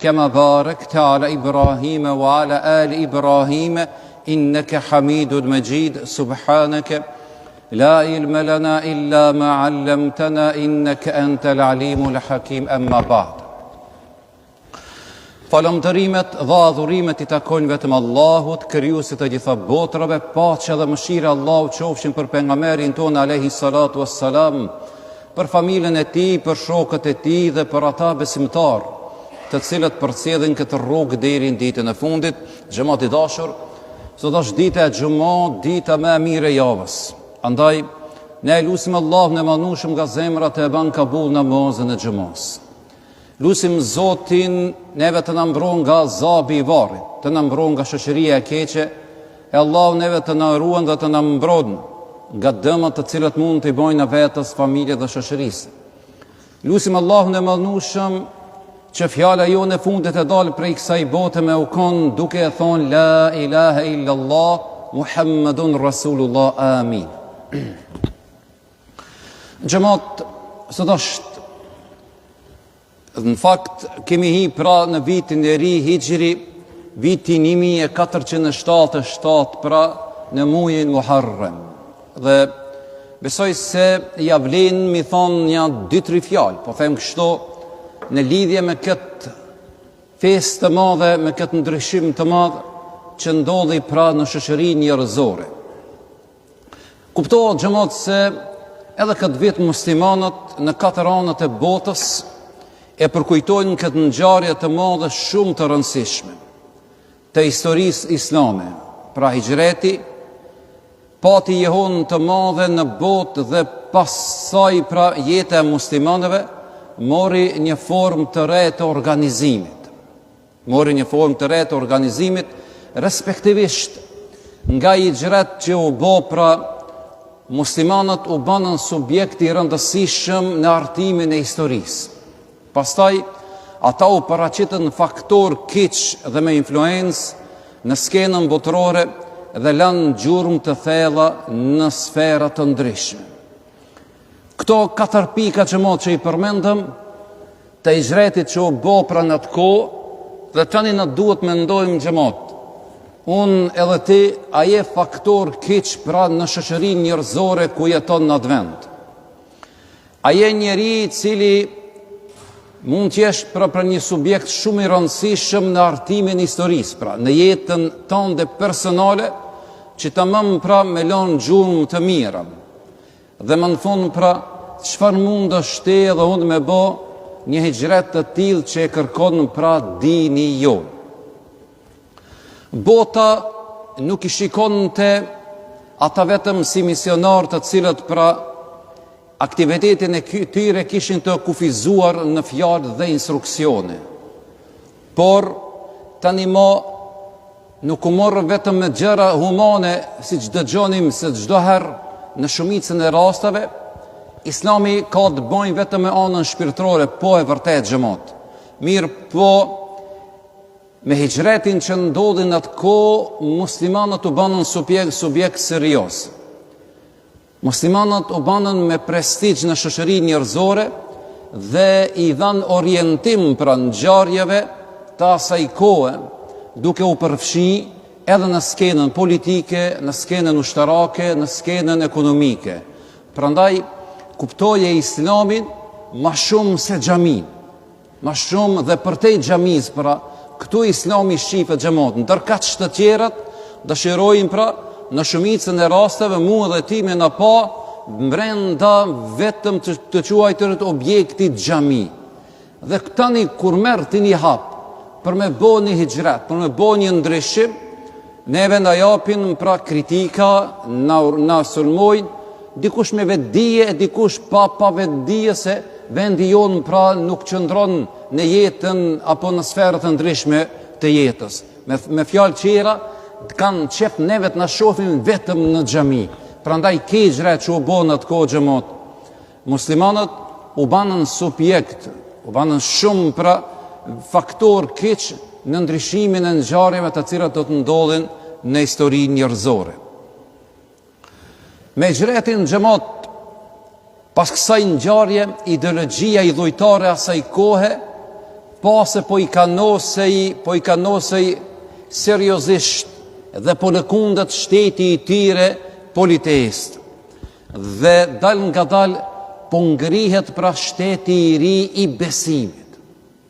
كما باركت على إبراهيم وعلى آل إبراهيم إنك حميد مجيد سبحانك لا علم لنا إلا ما علمتنا إنك أنت العليم الحكيم أما بعد Falëndërimet dhe adhurimet I takojnë vetëm Allahut, krijuesit të gjitha botrave, paqja dhe mëshira e Allahut qofshin për pejgamberin tonë alayhi salatu wassalam, për familjen e tij, për shokët e tij dhe për ata besimtar, të cilët përcjellin këtë rrugë deri në ditën e fundit. Xhamat I dashur, sot është dita e xumës, dita më e mirë e javës. Andaj ne lutim Allahun e mandueshëm nga zemra të e ban kabul namazën e xumës. Lusim Zotin neve të na mbron nga azabi I varrit, të na mbron nga shoqëria e keqe, e Allahu neve të na ruan dhe të na mbron nga dëmat të cilët mund të I bojnë vetës, familjes dhe shoqërisë. Lusim Allahun e madhnueshëm që fjala jone fundit e dalë prej kësaj bote me u kon duke e thonë La ilaha illallah Muhammedun Rasulullah Amin. Xhamat, sot është në fakt kemi hi pra në vitin e ri hijri, vitin 1477 pra në muajin Muharrem. Dhe besoj se ja vlen mi thonë një 2-3 fjalë, po them kështu në lidhje me këtë festë të madhe, me këtë ndryshim të madh që ndodhi pra në shoqërinë njerëzore. Kuptohet xhamat se edhe këtë vit muslimanët në 4 anët e botës e përkujtojnë këtë ngjarje të madhe shumë të rëndësishme të historisë islame, pra hijreti, pati jehon të madhe në botë dhe pas saj pra jeta e muslimanëve mori një formë të re të organizimit. Respektivisht nga hijret që u bë pra muslimanët u banën subjekti I rëndësishëm në hartimin e historisë. Pastaj, ata u paraqitën faktor keq dhe me influencë në skenën botërore dhe lanë gjurmë të thella në sfera të ndryshme. Këto 4 pika që I përmendëm, të hijretit që u bë pra në atë kohë, dhe tani na duhet mendojmë xhamat. Unë edhe ti, a je faktor keq pra në shoqërinë njerëzore ku jeton në atë vend? A je njeri I cili mund të jesh për një subjekt shumë I rëndësishëm në hartimin e historisë, pra në jetën tënde personale, që tamam pra me lënë gjurmë të mira. Dhe më në thonë pra, çfarë mund është ti edhe unë me bë një hijret të tillë që e kërkon pra dini jo. Bota nuk I shikonte ata vetëm si misionar të cilët pra aktivitetin e tyre kishin të kufizuar në fjalë dhe instruksione. Por tani nuk u morë vetëm me gjëra humane, si që dëgjonim se çdo herë në shumicën e rasteve, Islami ka të bëjë vetëm me anën shpirtërore, po e vërtet xhamat. Mirë po me hijretin që ndodhi në atë kohë, muslimanët u banën subjekt serioz. Muslimanët u banën me prestigj në shoqërinë njerëzore dhe I dhanë orientim pra ngjarjeve të asaj kohe, duke u përfshi edhe në skenën politike, në skenën ushtarake, në skenën ekonomike. Prandaj kuptoje Islamin ma shumë se xhamin, ma shumë dhe përtej xhamis, pra këtu Islami shifet xhamat, ndërkaq të tjerat dëshirojnë pra në shumicën e rasteve mua dhe ti me na pa brenda vetëm të quajtërit objektit xhami. Dhe tani kur merr ti një hap për me bë një hijret, për me bë një ndryshim, neve na japin pra kritika, na sulmojnë, dikush me vetdije e dikush pa vetdije se vendi jonë pra nuk qëndron në jetën apo në sferat të ndryshme të jetës. Me fjalë qera, kanë qef neve të na shohin vetëm në xhami. Prandaj hijret që u bën atë kohë xhamat, muslimanët u banën subjekt, u banën shumë pra faktor keq në ndryshimin e ngjarjeve të cilat do të ndodhin në historinë njerëzore. Me hijretin xhamat, pas kësaj ngjarje, ideologjia idhujtare asaj kohe se po i kanosej seriozisht dhe po lëkundet shteti i tyre politest. Dhe dal nga dal po ngrihet pra shteti i ri i besimit.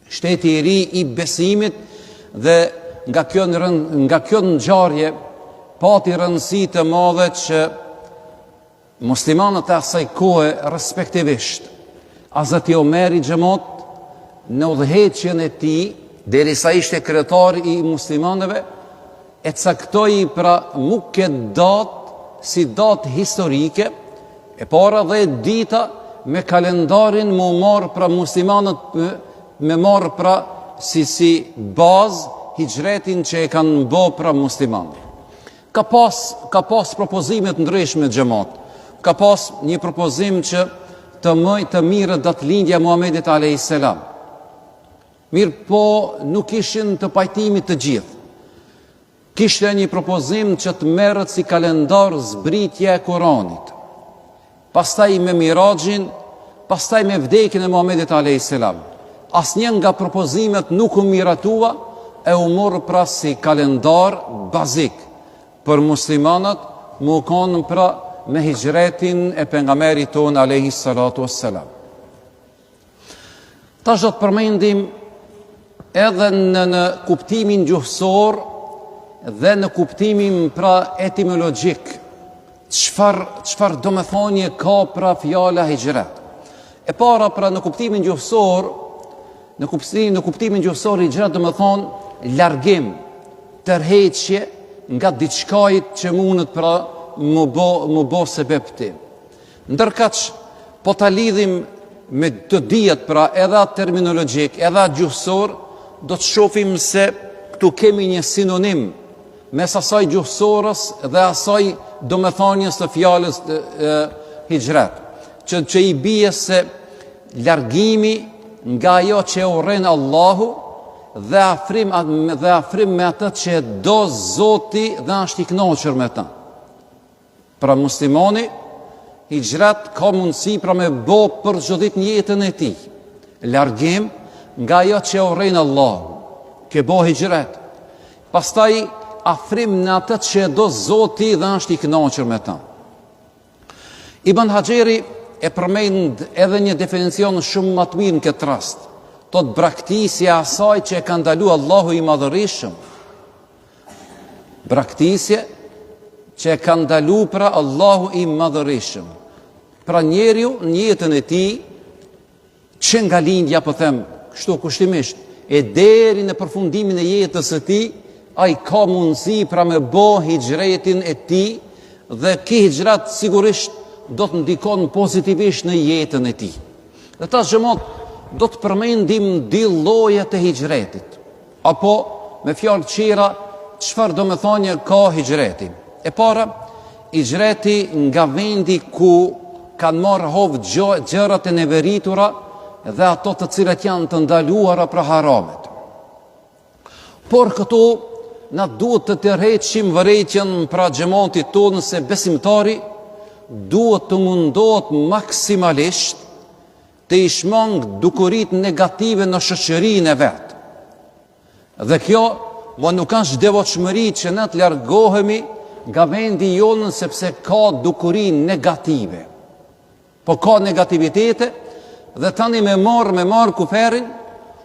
Shteti i ri i besimit dhe nga kjo ngjarje pati rëndësi të madhe që muslimanët e asaj kohe respektivisht Hazreti Omeri xhamot në udhëheqjen e tij derisa ishte kryetar i muslimanëve e caktoi pra muke datë si datë historike e para dhe dita me kalendarin më marë pra muslimanët me marë pra si bazë hijretin që e kanë bë pra muslimanët. Ka pas propozimet ndryshme xhamat. Ka pas një propozim që të mirë datëlindja Muhamedit a.s. Mirë po nuk ishin të pajtimit të gjithë. Kishte një propozim që të merret si kalendar zbritja e Kuranit. Pastaj me Miraxhin, pastaj me vdekjen e Muhamedit a.s. Asnjë nga propozimet nuk u miratua e u morë pra si kalendar bazik për muslimanët më kanë pra me hijretin e pejgamberit ton alayhi salatu wassalam. Tash do të përmendim edhe në kuptimin gjuhësor dhe në kuptimin pra etimologjik çfarë domethënie ka pra fjala hijret. E para pra në kuptimin gjuhësor, në kuptimin gjuhësor hijret domethën largim, tërheqje nga diçkajt që mundet pra më bo sebeb ti. Ndërkaq po ta lidhim me të dijet pra edhe terminologjik, edhe gjuhësor, do të shohim se këtu kemi një sinonim mes asaj gjuhësorës dhe asaj domethënies të fjalës hijret, që i bie se largimi nga ajo që urren Allahu dhe afrim me atë që do Zoti dhe është i kënaqur me ta. Pra muslimani hijret ka mundësi pra me bo për çdo në jetën e tij. Largim nga ajo që urren Allahu, ke bo hijret. Pastaj afrim në atë që do Zoti dhe është i kënaqur me ta. Ibn Hajeri e përmend edhe një definicion shumë më të mirë në këtë rast. Thot braktisja asaj që e ka ndalu Allahu i madhërisëm. Braktisje që e ka ndalu pra Allahu i madhërisëm. Pra njeriu në jetën e tij që nga lindja po them kështu kushtimisht e deri në përfundimin e jetës së tij ai ka mundësi pra me bë hijretin e tij dhe ky hijret sigurisht do të ndikon pozitivisht në jetën e tij. Dhe ta xhamot do të përmendim dy lloje të hijretit. Apo me fjalë qira çfarë domethënie ka hijreti. E para, hijreti nga vendi ku kanë marrë hovë gjërat e neveritura dhe ato të cilat janë të ndaluara për haramet. Por këtu na duhet të tërheqim vërejtjen pra xhamatit tonë se besimtari duhet të mundohet maksimalisht të i shmang dukurit negative në shoqërinë e vetë. Dhe kjo nuk është devotshmëri që ne të largohemi nga vendi jonë sepse ka dukuri negative. Po ka negativitete dhe tani me marr kuferin,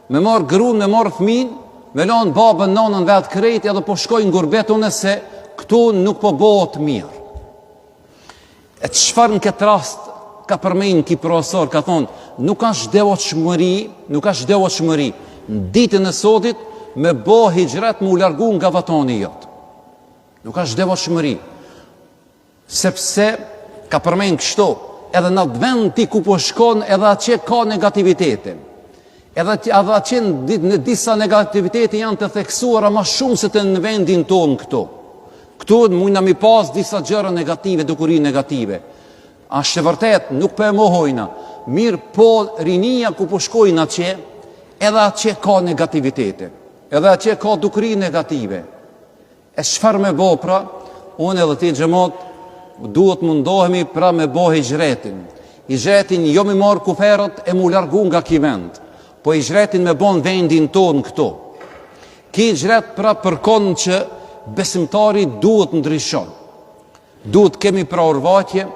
me marr gruan, me marr fëmin, me lanë babën, nanën vetë krejt edhe po shkojnë gurbet unë se këtu nuk po bëhet mirë. E çfarë në këtë rast ka përmend ky profesor, ka thonë, nuk është devotshmëri në ditën e sotit me bë hijret me u largu nga vatani jot. Nuk është devotshmëri. Sepse ka përmend kështu, edhe në vend ti ku po shkon edhe atje ka negativitete. Edhe atje në disa negativitete janë të theksuara më shumë se të në vendin tonë këtu. Këtu mundna mi pas disa gjëra negative, dukuri negative. Ashtë vërtet, nuk për e mohojna. Mirë po rinia ku po shkojnë atje, edhe atje ka negativitete. Edhe atje ka dukuri negative. E çfarë me bo pra, unë edhe ti xhamat, duhet mundohemi pra me bo hijretin. Hijretin jo me marë kuferët e mu largu nga ky vend. po hijretin me bon vendin tonë këto. Ki hijret pra përkon që besimtari duhet ndryshon. Duhet kemi pra urvatje,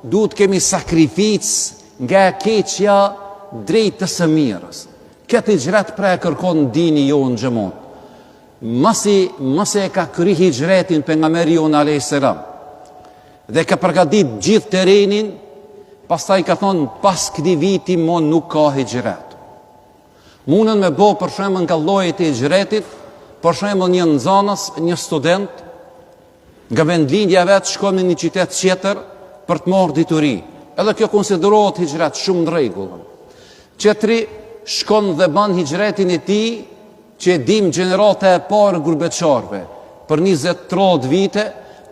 duhet kemi sakrific nga keqja drejt të së mirës. Këtë hijret pra e kërkon dini jo në xhamon. Masi e ka kry hijretin pejgamberi jon a.s. dhe ka përgatit gjithë terenin, pastaj ka thonë pas këtij viti mo nuk ka hijret. Mundën me bo për shembull nga llojet e hijretit, për shembull një nxënës, një student, nga vendlindja vet shkon në një qytet tjetër për të marrë dituri. Edhe kjo konsiderohet hijret shumë në rregull. Qetri shkon dhe ban hijretin e tij, që e dim gjenerata e parë gurbeçarve, për 20-30 vite,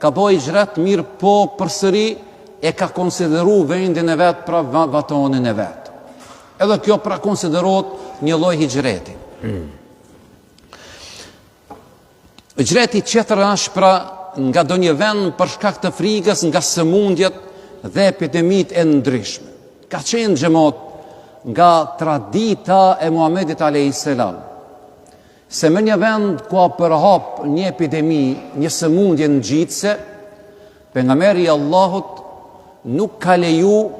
ka bo hijret mirë po përsëri e ka konsideru vendin e vet pra vatonin e vet. Edhe kjo pra konsiderohet një lloj hijreti. Hijreti tjetër është pra nga do një vend për shkak të frikës nga sëmundjet dhe epidemit e ndryshme. Ka qenë xhamot nga tradita e Muhamedit a.s. se me një vend ku a përhap një epidemi, një sëmundje ngjitse, pejgamberi i Allahut nuk ka leju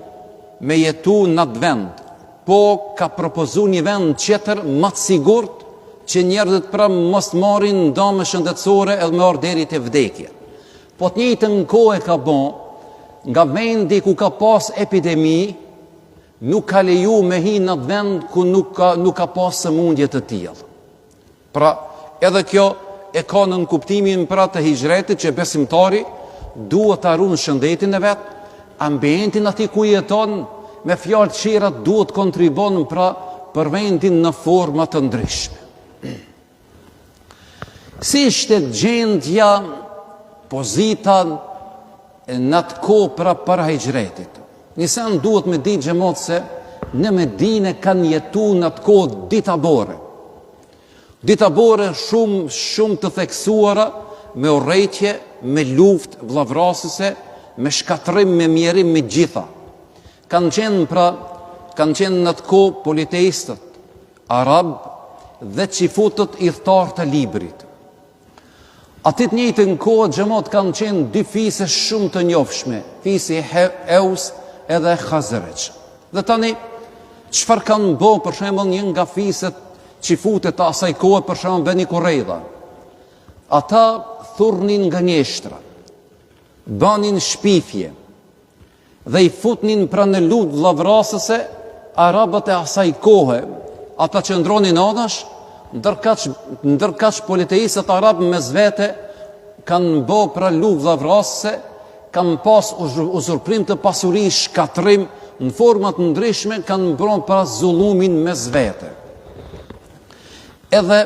me jetu në atë vend, po ka propozu një vend tjetër më të sigurt që njerëzit pra mos marrin ndame shëndetësore edhe me ardh deri te vdekja. Po të njëjtën kohë ka bon, nga vendi ku ka pas epidemi, nuk ka leju me hi në atë vend ku nuk ka pas sëmundje të tilla. Pra, edhe kjo e ka në kuptimin pra të hijretit që besimtari duhet të arun shëndetin e vet, ambientin ati ku jeton, me fjalë të tjera duhet kontribon pra për vendin në forma të ndryshme. Si ishte gjendja, pozita në atë kohë pra para hijretit? Nisan duhet me ditë xhamot se në Medinë kanë jetu në atë kohë ditabore. Ditabore shumë të theksuara me urrëtie, me luftë vllavrasëse, me shkatrim, me mjerim me gjitha. Kanë qenë në atë kohë politeistët, arab dhe qifutët i thtarë të librit. Atit njëjtë në kohë xhamot kanë qenë dy fise shumë të njofshme, fisi Eus edhe Khazraj. Dhe tani, çfarë kanë bo për shembull një nga fiset qifutet të asaj kohë, për shembull Beni Kurejda? Ata thurnin nga njeshtra, banin shpifje dhe i futnin pra në lutë vllavrasëse arabët e asaj kohë. Ata që ndronin anash, ndërkaq politeistët arab me zvete kanë bo pra lutë vllavrasëse, kanë pas uzurprim të pasurisë, shkatrim në format ndryshme, kanë bërë pra zullumin me zvete. Edhe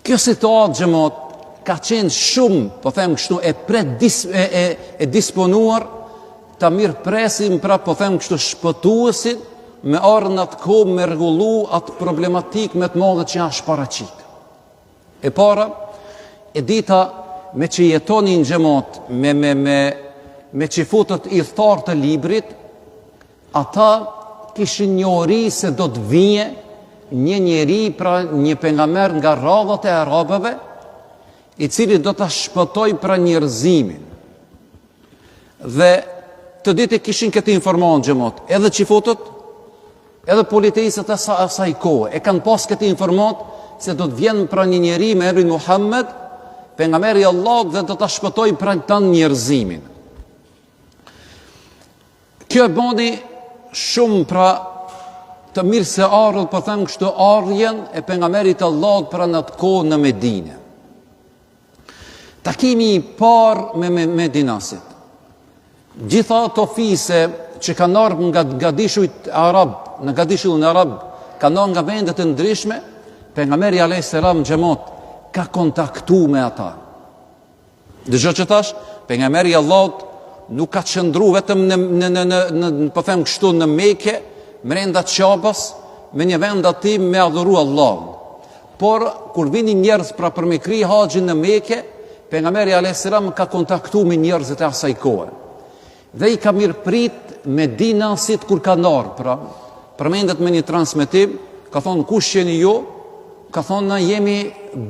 kjo situatë xhamot ka qenë shumë, po them kështu, e disponuar ta mirë presim pra po them kështu shpëtuesin me ardhur në atë kohë me rregullu atë problematik me të madhe që janë shparaqit. E para, e dita me që jetonin xhamot me qifutët i thtarë të librit, ata kishin njohuri se do të vije një njeri, pra një pejgamber nga radhat e arabëve, i cili do të shpëtoj pra njerëzimin. Dhe të ditë kishin këtë informant xhamot, edhe qifutët, edhe politeistët e asaj kohë, e kanë pas këtë informant se do të vjen pra një njeri me emrin Muhammed, pejgamberi i Allahut, dhe do ta shpëtoj pra të njerëzimin. Kjo e bani shumë pra të mirë se ardhët, po them kështu, ardhjen e pejgamberit të Allahut pra në atë kohë në Medinë. Takimi i parë me medinasit. Gjitha ato fise që kanë ardhur nga gadishujt arab, në gadishullin arab, kanë ardhur nga vendet e ndryshme, pejgamberi alayhis salam xhamot ka kontaktu me ata. Dëgjoj që thash, pejgamberi i Allahut nuk ka qëndru vetëm në po them kështu, në Mekë, brenda Qabës, me një vend aty me adhuru Allahun. Por kur vinin njerëz pra për me kri haxhin në Mekë, pejgamberi alayhis salam ka kontaktu me njerëzit e asaj kohe. Dhe i ka mirëprit Medinasit kur kanë ardhur pra përmendet me një transmetim, ka thonë kush jeni ju? Ka thonë na jemi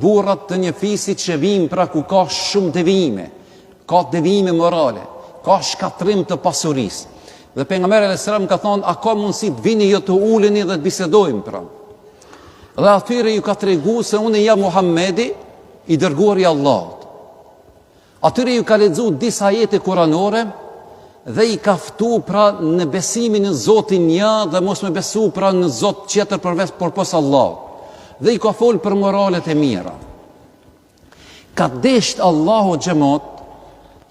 burrat të një fisi që vijmë pra ku ka shumë devijime, ka devijime morale, ka shkatrim të pasurisë. Dhe pejgamberi alayhis salam ka thonë, a ka mundësi të vini ju të uleni dhe të bisedojmë pra? Dhe atyre ju ka treguar se unë jam Muhamedi, i dërguari i Allahut. Atyre ju ka lexuar disa ajete kuranore dhe i ka ftuar pra në besimin në Zotin një dhe mos me besu pra në Zot tjetër përveç Allahut. Dhe i ka folë për moralet e mira. Ka desht Allahu xhamot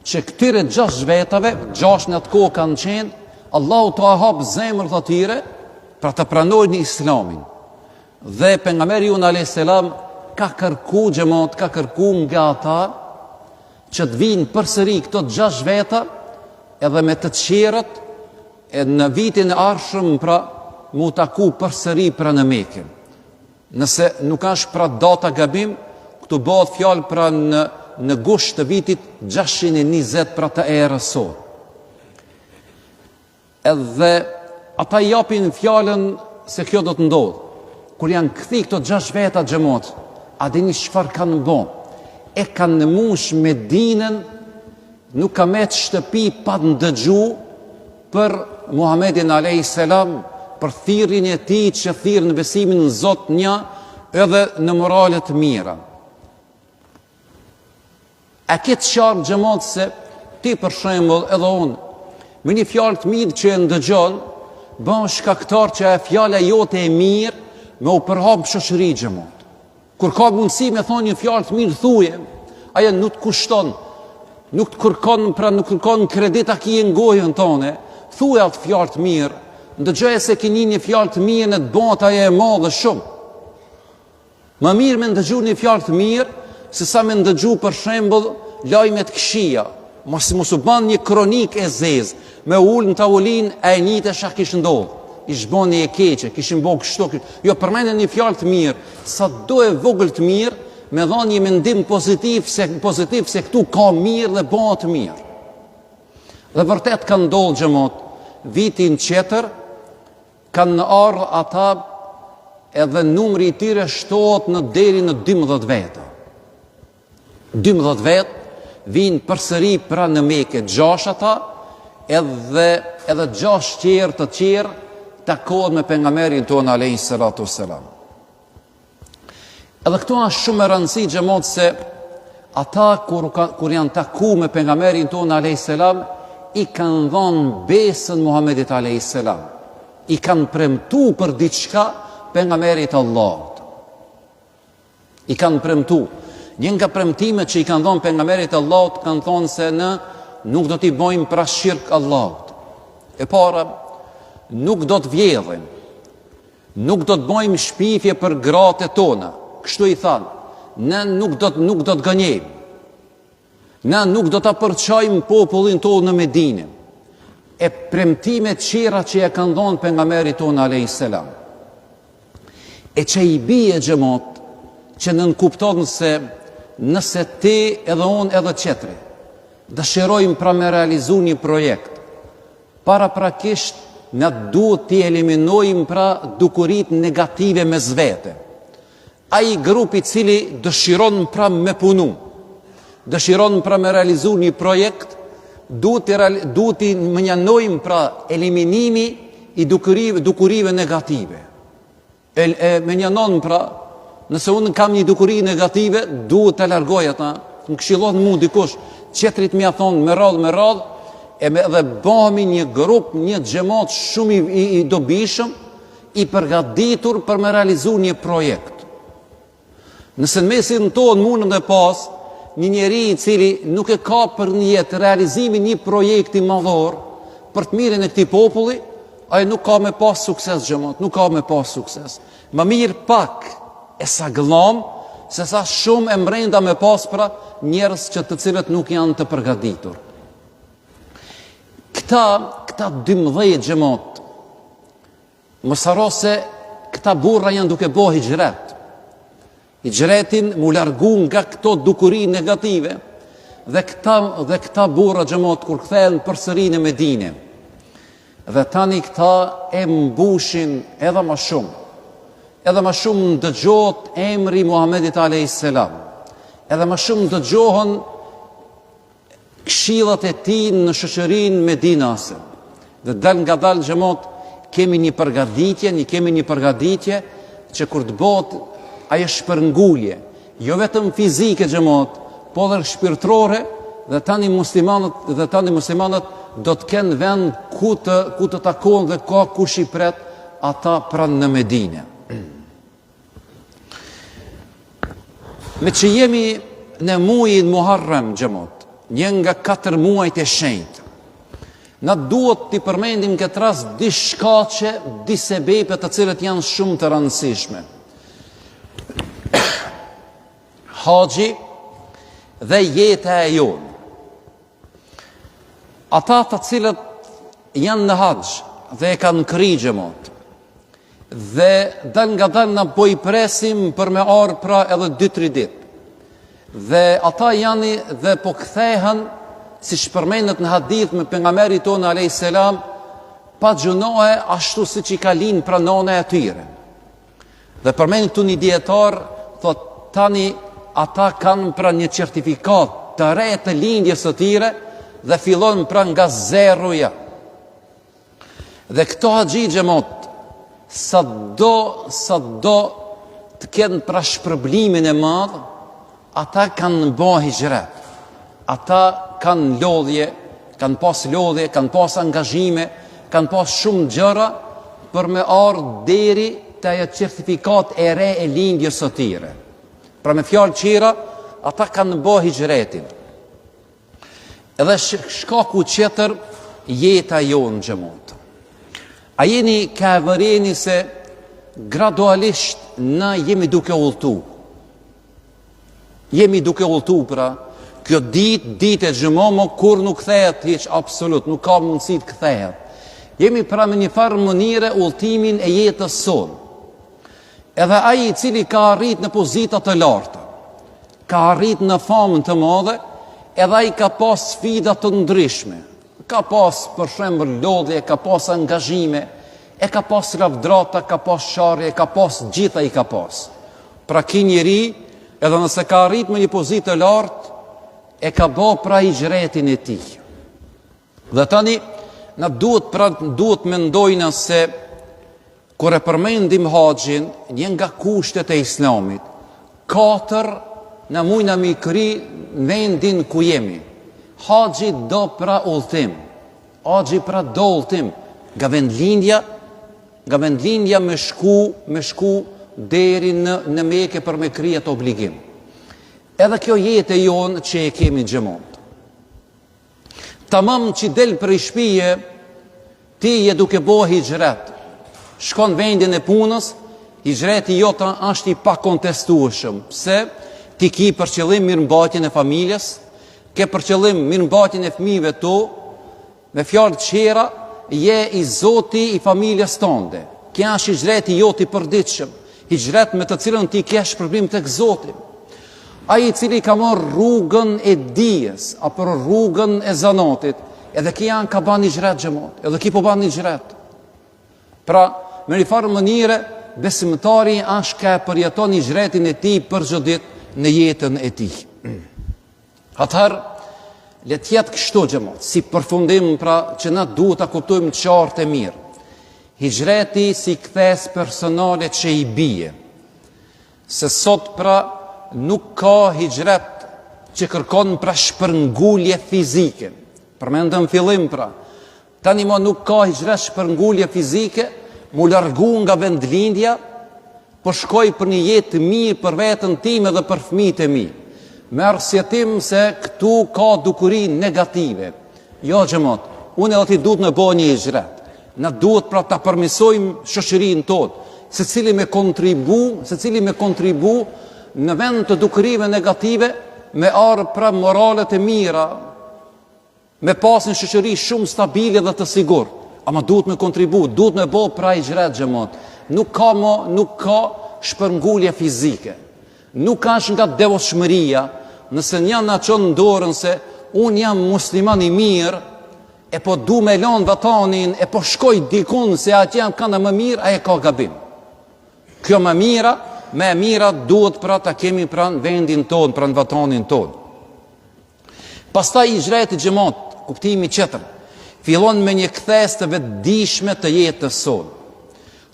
që këtyre 6 vetave, 6 në atë kohë kanë qenë, Allahu të hap zemrët atyre pra të pranojnë Islamin. Dhe pejgamberi jon alayhis salam ka kërku xhamot, ka kërku nga ata që të vinë përsëri këto 6 veta edhe me të tjerët e në vitin e ardhshëm pra mu taku përsëri pra në Mekë. Nëse nuk është pra data gabim, këtu bëhet fjalë pra në gusht të vitit 620 pra të erës sot. Edhe ata japin fjalën se kjo do të ndodhë. Kur janë kthi këto 6 veta xhamot, a dini çfarë kanë bën? E kanë në mush Medinën, nuk ka me të shtëpi pa ndëgju për Muhamedit alayhis salam, për thirrjen e tij që thirr në besimin në Zot një edhe në morale të mira. A këtë qartë xhamot se ti për shembull edhe unë me një fjalë të mirë që e ndëgjon, bën shkaktar që ajo fjala jote e mirë me u përhap shoqëri xhamot. Kur ka mundësi me thonë një fjalë të mirë thuje, ajo nuk të kushton, nuk të kërkon pra nuk kërkon kredit a ki në gojën tone, thuaj atë fjalë të mirë, ndëgjoje se keni një fjalë të mirë në të bëhet ajo e madhe shumë. Më mirë me ndëgju një fjalë të mirë, se sa me ndëgju për shembull lajme të këqija, mos u bën një kronik e zezë, me ul në tavolinë e njëjtë çka kishte ndodhur. Ish bëni e keqe, kishin bërë kështu. Jo, përmendën një fjalë të mirë, sa do e vogël të mirë, me dhënë një mendim pozitiv se këtu ka mirë dhe bëhet mirë. Dhe vërtet kanë ndodhur xhamot, vitin tjetër kanë ardhur ata edhe numri i tyre shtohet në deri në 12 veta. 12 vetë vinë përsëri pra në Mekë, 6 ata, edhe 6 tjerë të tjerë takohet me pejgamberin tonë alayhis salatu wassalam. Edhe këtu është shumë e rëndësishme xhamot se ata kur janë taku me pejgamberin tonë alayhis salam i kanë dhënë besën Muhamedit alayhis salam. I kanë premtu për diçka pejgamberit Allahut. I kanë premtu. Një nga premtimet që i kanë dhënë pejgamberit Allahut kanë thonë se nuk do t'i bëjmë pra shirk Allahut. E para, nuk do të vjedhim, nuk do të bëjmë shpifje për gratë tona. Kështu i thanë, ne nuk do të gënjejmë, ne nuk do të përçojmë popullin tonë në Medinë. E premtimet tjera që ja kanë dhënë pejgamberit tonë alayhis salam. E që i bie xhamot, që nënkupton se nëse ti edhe unë edhe qetri dëshirojmë pra me realizu një projekt, para prakisht në duhet t'i eliminojmë pra dukurit negative me zvete. Ai grupi cili dëshiron pra me punu, dëshiron pra me realizu një projekt, duhet t'i mënjanojmë pra eliminimi i dukurive negative. Mënjanon pra, nëse unë kam një dukuri negative, duhet të largoj ata, më këshillon mu dikush, qetrit mja thonë me radhë, dhe bëhemi një grup, një xhamot shumë i dobishëm, i përgatitur për me realizu një projekt. Nëse në mesin tonë mundëm dhe pas, një njeri i cili nuk e ka për një jetë realizimi një projekti madhor për të mirën e këtij populli, ai nuk ka me pas sukses xhamot, nuk ka me pas sukses. Më mirë pak e sa gëllam, se sa shumë e mrenda me pas pra njerëz që të cilët nuk janë të përgatitur. Këta 12 xhamot, mos harro se këta burra janë duke bëu hijret. Hijretin mu largu nga këto dukuri negative, dhe këta burra xhamot kur kthehen përsëri në Medinë, Dhe tani këta e mbushin edhe më shumë. Edhe më shumë dëgjohet emri Muhamedit a.s. Edhe më shumë dëgjohen këshillat e tij në shoqërinë medinase. Dhe dal nga dal xhamot kemi një përgatitje që kur të bëhet ajo shpërngulje, jo vetëm fizike xhamot, po edhe shpirtërore, dhe tani muslimanët do të kenë vend ku të takohen dhe ka kush i pret ata pranë në Medinë. Me që jemi në muajin Muharram xhamot, një nga 4 muajt e shenjtë, na duhet t'i përmendim këtë rast di shkaqe, di sebepe të cilët janë shumë të rëndësishme. Haxhi dhe jeta e jonë. Ata të cilët janë në haxh dhe e kanë kri xhamot, dhe dal nga dal na po i presim për me arë pra edhe 2-3 ditë. Dhe ata janë dhe po kthehen, si shpërmendet në hadith me pejgamberin tonë alayhis salam, pa gjunohe ashtu siç i ka lind pra nona e tyre. Dhe përmend këtu një dietar, thot tani ata kanë pra një certifikat të re të lindjes së tyre dhe fillon pra nga zeroja. Dhe këto haxhi xhamot, sa do të kenë pra shpërblimin e madh, ata kanë bë hijret. Ata kanë lodhje, kanë pas angazhime, kanë pas shumë gjëra për me ardhur deri te ajo certifikat e re e lindjes së tyre. Pra me fjalë qira, ata kanë bë hijretin. Edhe shkaku tjetër, jeta jonë xhamot. A jeni ka vëreni se gradualisht na jemi duke udhëtu. Pra, kjo ditë e xhamon kur nuk kthehet hiç, absolut, nuk ka mundësi të kthehet. Jemi pra me një farë mënyre udhëtimin e jetës sonë. Edhe ai i cili ka arrit në pozita të larta, ka arrit në famën të madhe, edhe ai ka pas sfida të ndryshme. Ka pas për shembull lodhje, ka pas angazhime, e ka pas lavdrata, ka pas sharje, ka pas gjitha i ka pas. Pra ki njeri, edhe nëse ka arrit me një pozitë të lartë, e ka bë pra hijretin e tij. Dhe tani na duhet mendojna se kur e përmendim haxhin, një nga kushtet e Islamit, 4 na mujna mi kri vendin ku jemi. Haxhi do pra udhtim. Haxhi pra do udhtim nga vendlindja me shku deri në Mekë për me krije të obligim. Edhe kjo jetë e jonë që e kemi xhamot. Tamam që del për i shpije, ti je duke bo hijret. Shkon vendin e punës, hijreti jota është i pa kontestueshëm. Pse? Ti ki për qëllim mirëmbajtjen e familjes, ke për qëllim mirëmbajtjen e fëmijëve tu, me fjalë të qera, je i zoti i familjes tënde. Kja është hijreti joti i përditshëm, hijret me të cilën ti ke shpërblim tek Zoti. Ai i cili ka marrë rrugën e dijes apo rrugën e zanatit, edhe ki janë ka ban hijret xhamot, edhe ki po ban hijret. Pra, me një farë mënyre, besimtari është ka përjeton hijretin e tij për çdo ditë në jetën e tij. Atëherë, le të jetë kështu xhamot, si përfundim pra që na duhet ta kuptojmë qartë e mirë. Hijreti si kthes personale që i bie. Se sot pra nuk ka hijret që kërkon pra shpërngulje fizike. Përmendëm fillim pra. Tani mo nuk ka hijret shpërngulje fizike, mu largu nga vendlindja, po shkoj për një jetë mirë për vetën time dhe për fëmijët e mi. Me arsjetim se këtu ka dukuri negative. Jo xhamot, unë edhe ti duhet në bëj një hijret. Na duhet pra ta përmisojmë shoqërinë tonë, secili me kontribu në vend të dukurive negative, me arë pra moralet e mira, me pas një shoqëri shumë stabile dhe të sigurt. Ama duhet me kontribu, duhet me bo pra hijret xhamot. Nuk ka shpërngulje fizike. Nuk ka nga devotshmëria, nëse një na çon dorën se unë jam musliman i mirë, e po du me lanë vatanin, e po shkoj dikun se atje jam kanë më mirë, a e ka gabim. Kjo më mira duhet pra ta kemi pra në vendin tonë, pra në vatanin tonë. Pastaj hijreti xhamat, kuptimi tjetër, fillon me një kthes të vetëdijshme të jetës sonë,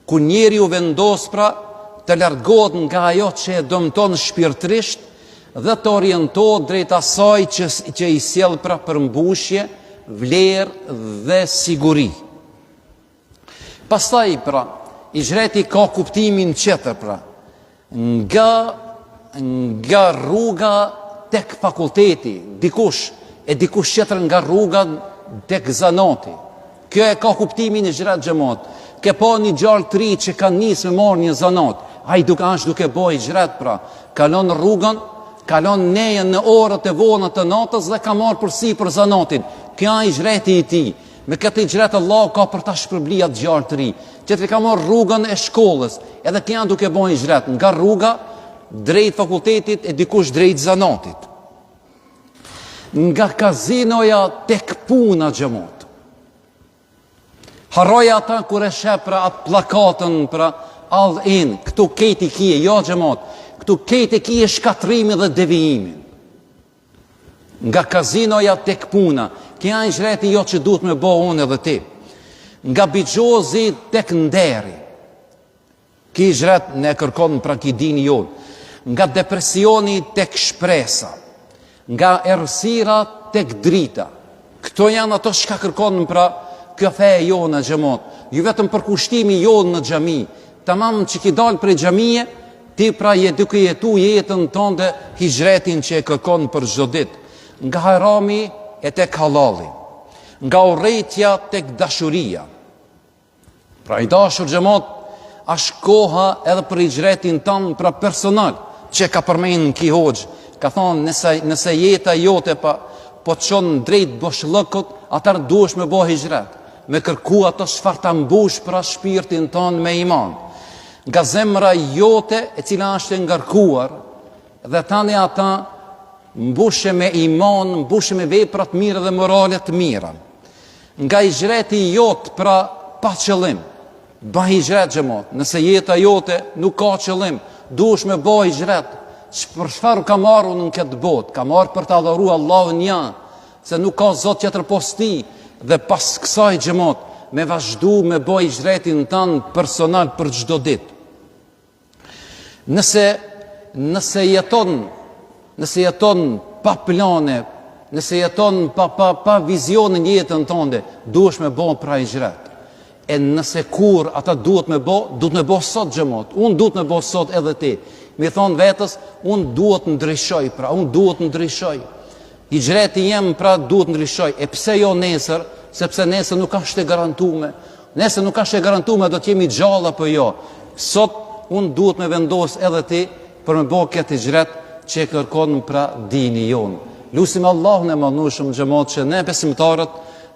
ku njeriu vendos pra të largohet nga ajo që e dëmton shpirtërisht dhe të orientohet drejt asaj që i sjell pra përmbushje, vlerë dhe siguri. Pastaj pra, hijreti ka kuptimin tjetër pra, nga rruga tek fakulteti, dikush tjetër nga rruga tek zanati. Kjo e ka kuptimin e hijret xhamat. Ke pa një gjallë të ri që ka nisë me marrë një zanat, ai duke boj hijret pra, kalon rrugën, kalon nejën në orët e vona të natës dhe ka marrë përsipër zanatin. Kjo është hijreti i tij. Me këtë hijret Allah ka për ta shpërblia të gjallë të ri. Tjetri ka marrë rrugën e shkollës, edhe kjo duke boj hijret nga rruga drejt fakultetit e dikush drejt zanatit. Nga kazinoja tek puna xhamat. Harroja ata kur e shep pra atë plakatën pra all in, këtu keti kije, jo xhamat, këtu keti kije shkatrimi dhe devijimin. Nga kazinoja tek puna, kja është hijreti jo që duhet me bo unë edhe ti. Nga bixhozi tek nderi, ki hijret ne kërkon pra ki dini jonë. Nga depresioni tek shpresa, nga errësira tek drita. Këto janë ato që ka kërkon pra kjo feje jonë në xhamat. Ju vetëm për kushtimi jonë në xhami. Tamam që ki dalë prej xhamie, ti pra duke jetu jetën tënde hijretin që e kërkon për çdo ditë. Nga harami e tek halali, nga urrejtja tek dashuria. Pra i dashur xhamat, është koha edhe për hijretin tënd pra personal, që ka përmenë ki hoxh, ka thonë nëse jeta jote po të qonë drejt boshllëkut, atër duhesh me bo hijret, me kërku ato çfarë ta mbush pra shpirtin ton me iman. Nga zemra jote e cila është e ngarkuar, dhe tani ata mbushe me iman, mbushe me vepra të mira dhe morale të mira. Nga hijreti jot pra pa qëllim, ba hijret xhamat. Nëse jeta jote nuk ka qëllim, duhesh me ba hijret. Për çfarë ka marrë në këtë botë? Ka marrë për të adhuruar Allahun ja, se nuk ka zot tjetër posti. Dhe pas kësaj xhamat, me vazhdu me ba hijretin tanë personal për çdo ditë. Nëse jeton pa plane, nëse jeton pa vizionin jetën tënde, duhesh me bo pra hijret. E nëse kur ata duhet me bo sot xhamat. Unë duhet me bo sot edhe ti. Mi thonë vetës, unë duhet ndryshoj, pra unë duhet ndryshoj. Hijreti jem pra duhet ndryshoj. E pse jo nesër? Sepse nesër nuk është e garantume. Nesër nuk është e garantume, do t'jemi gjallë apo jo. Sot unë duhet me vendos edhe ti për me bo këtë hijret që e kërkon pra dini jonë. Lusim Allahun e madhnueshëm xhamat që ne besimtarët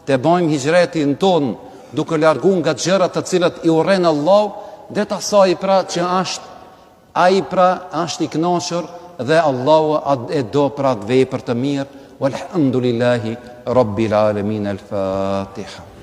të bëjmë hijretin tonë duke largu nga gjërat të cilat i urren Allah, dhe të asaj pra që ai pra është i kënaqur dhe Allahu e do pra të vepër të mirë. Walhamdulillahi rabbil alamin. Al-Fatiha.